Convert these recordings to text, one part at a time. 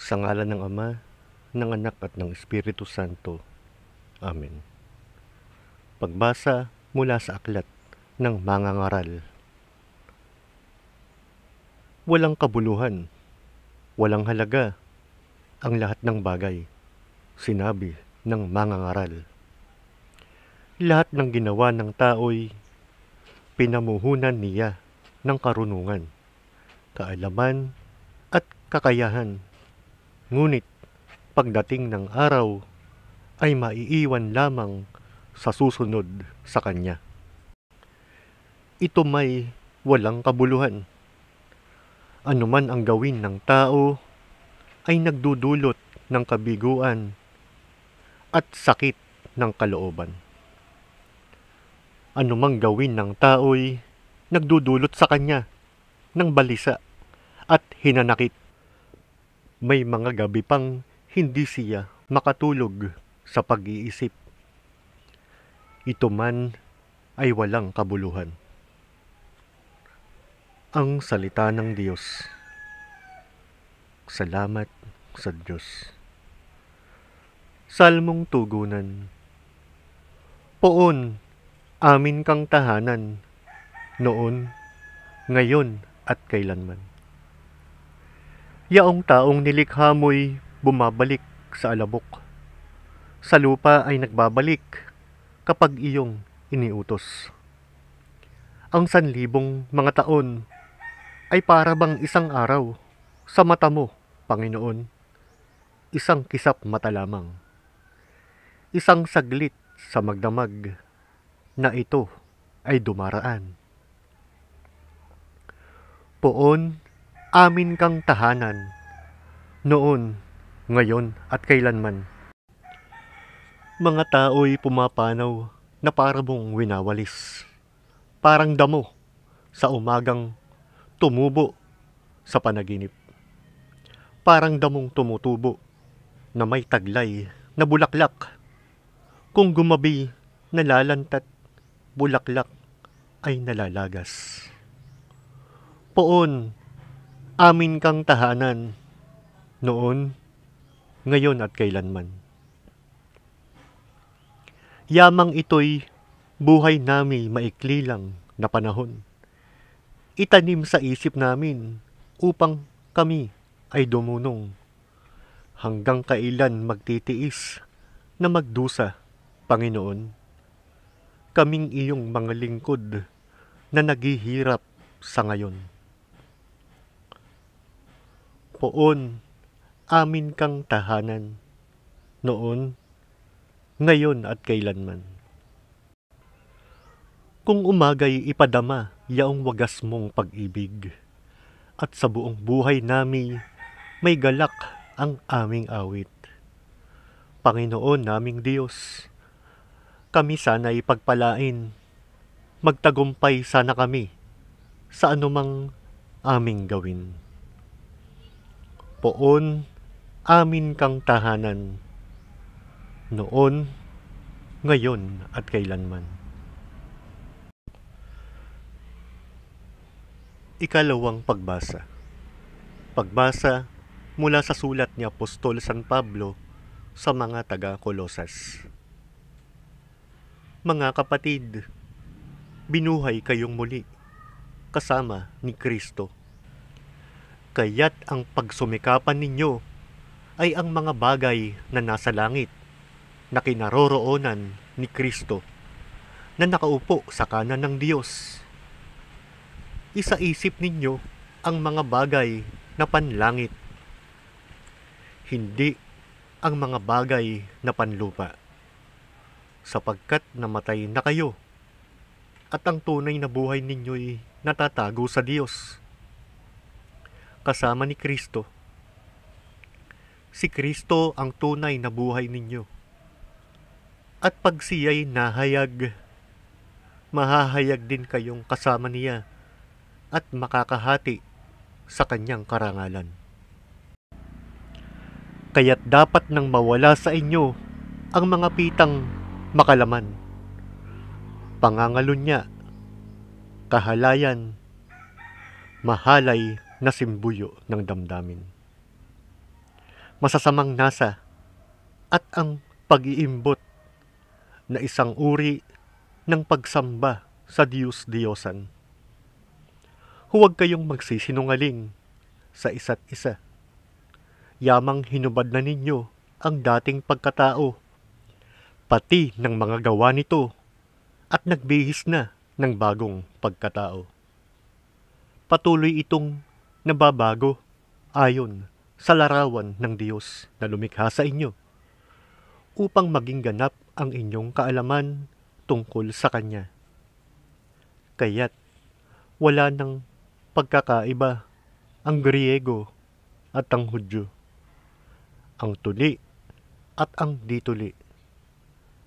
Sa ngalan ng Ama, ng Anak at ng Espiritu Santo. Amen. Pagbasa mula sa aklat ng mangangaral. Walang kabuluhan, walang halaga ang lahat ng bagay, sinabi ng mangangaral. Lahat ng ginawa ng tao'y pinamuhunan niya ng karunungan, kaalaman at kakayahan. Ngunit pagdating ng araw ay maiiwan lamang sa susunod sa kanya. Ito may walang kabuluhan. Anuman ang gawin ng tao ay nagdudulot ng kabiguan at sakit ng kalooban. Anumang gawin ng tao'y nagdudulot sa kanya ng balisa at hinanakit. May mga gabi pang hindi siya makatulog sa pag-iisip. Ito man ay walang kabuluhan. Ang salita ng Diyos. Salamat sa Diyos. Salmong tugunan. Poon, amin kang tahanan, noon, ngayon at kailanman. Yaong taong nilikha mo'y bumabalik sa alabok. Sa lupa ay nagbabalik kapag iyong iniutos. Ang 1,000 mga taon ay para bang isang araw sa mata mo, Panginoon. Isang kisap mata lamang. Isang saglit sa magdamag na ito ay dumaraan. Poon, amin kang tahanan, noon, ngayon at kailanman. Mga tao'y pumapanaw na parang winawalis. Parang damo sa umagang tumubo sa panaginip. Parang damong tumutubo na may taglay na bulaklak. Kung gumabi, nalalantat, bulaklak ay nalalagas. Poon, amin kang tahanan, noon, ngayon at kailanman. Yamang ito'y buhay nami maikli lang na panahon. Itanim sa isip namin upang kami ay dumunong. Hanggang kailan magtitiis na magdusa, Panginoon? Kaming iyong mga lingkod na naghihirap sa ngayon. Poon, amin kang tahanan, noon, ngayon at kailanman. Kung umagay ipadama yaong wagas mong pag-ibig, at sa buong buhay nami may galak ang aming awit. Panginoon naming Diyos, kami sana'y pagpalain, magtagumpay sana kami sa anumang aming gawin. Poon, amin kang tahanan, noon, ngayon at kailanman. Ikalawang pagbasa. Pagbasa mula sa sulat ni Apostol San Pablo sa mga taga-Kolosas. Mga kapatid, binuhay kayong muli kasama ni Kristo. Kaya't ang pagsumikapan ninyo ay ang mga bagay na nasa langit na kinaroroonan ni Kristo na nakaupo sa kanan ng Diyos. Isaisip ninyo ang mga bagay na panlangit, hindi ang mga bagay na panlupa, sapagkat namatay na kayo at ang tunay na buhay ninyo'y natatago sa Diyos kasama ni Kristo. Si Kristo ang tunay na buhay ninyo, at pag siya'y nahayag, mahahayag din kayong kasama niya at makakahati sa kanyang karangalan. Kaya't dapat nang mawala sa inyo ang mga pitang makalaman, pangangalunya, kahalayan, mahalay na simbuyo ng damdamin. masasamang nasa at ang pag-iimbot na isang uri ng pagsamba sa Diyos-Diyosan. Huwag kayong magsisinungaling sa isa't isa. Yamang hinubad na ninyo ang dating pagkatao, pati ng mga gawa nito, at nagbihis na ng bagong pagkatao. Patuloy itong nababago ayon sa larawan ng Diyos na lumikha sa inyo, upang maging ganap ang inyong kaalaman tungkol sa Kanya. Kaya't wala nang pagkakaiba ang Griego at ang Hudyo, ang tuli at ang dituli,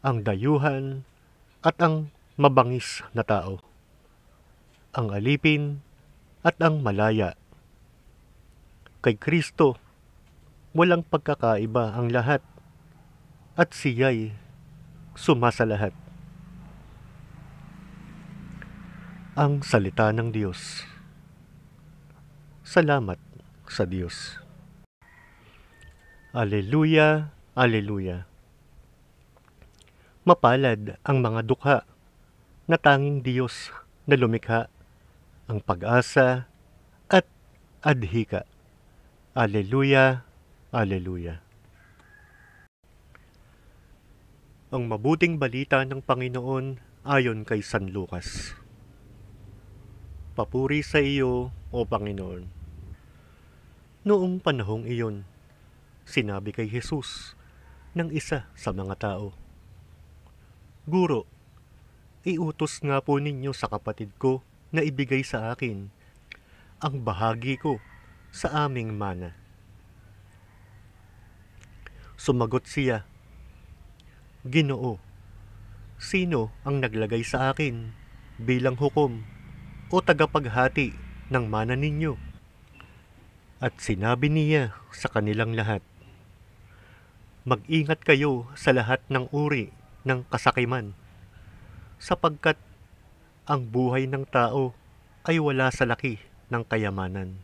ang dayuhan at ang mabangis na tao, ang alipin at ang malaya. Kay Kristo, walang pagkakaiba ang lahat, at siya'y sumasa lahat. Ang salita ng Diyos. Salamat sa Diyos. Aleluya, aleluya. Mapalad ang mga dukha na tanging Diyos na lumikha, ang pag-asa at adhika. Aleluya, aleluya. Ang mabuting balita ng Panginoon ayon kay San Lucas. Papuri sa iyo, O Panginoon. Noong panahong iyon, sinabi kay Jesus ng isa sa mga tao, Guro, iutos nga po ninyo sa kapatid ko na ibigay sa akin ang bahagi ko sa aming mana. Sumagot siya, Ginoo, sino ang naglagay sa akin bilang hukom o tagapaghati ng mana ninyo? At sinabi niya sa kanilang lahat, Mag-ingat kayo sa lahat ng uri ng kasakiman, sapagkat ang buhay ng tao ay wala sa laki ng kayamanan.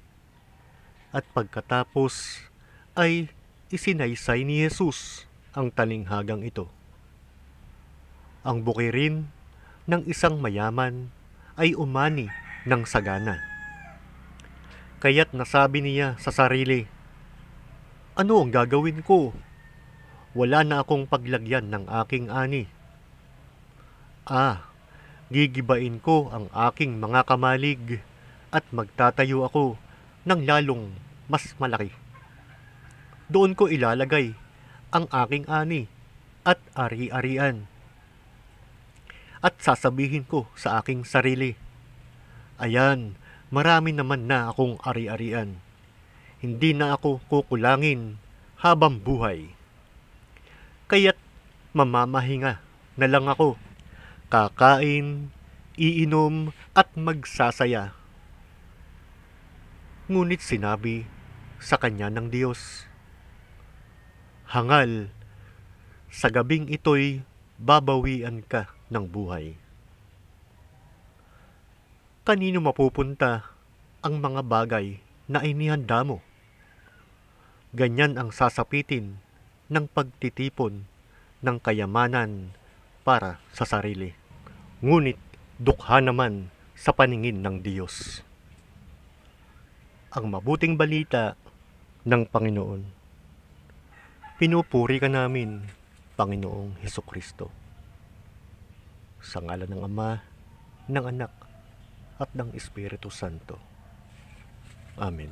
At pagkatapos ay isinaysay ni Jesus ang talinghagang ito. Ang bukirin ng isang mayaman ay umani ng sagana. Kaya't nasabi niya sa sarili, Ano ang gagawin ko? Wala na akong paglagyan ng aking ani. Gigibain ko ang aking mga kamalig at magtatayo ako ng lalong mas malaki. Doon ko ilalagay ang aking ani at ari-arian. At sasabihin ko sa aking sarili, Ayan, marami naman na akong ari-arian. Hindi na ako kukulangin habang buhay. Kaya't mamamahinga na lang ako, kakain, iinom at magsasaya. Ngunit sinabi sa kanya ng Diyos, Hangal, sa gabing ito'y babawian ka ng buhay. Kanino mapupunta ang mga bagay na inihanda mo? Ganyan ang sasapitin ng pagtitipon ng kayamanan para sa sarili. Ngunit dukha naman sa paningin ng Diyos. Ang mabuting balita ng Panginoon. Pinupuri ka namin, Panginoong Hesukristo. Sa ngalan ng Ama, ng Anak, at ng Espiritu Santo. Amen.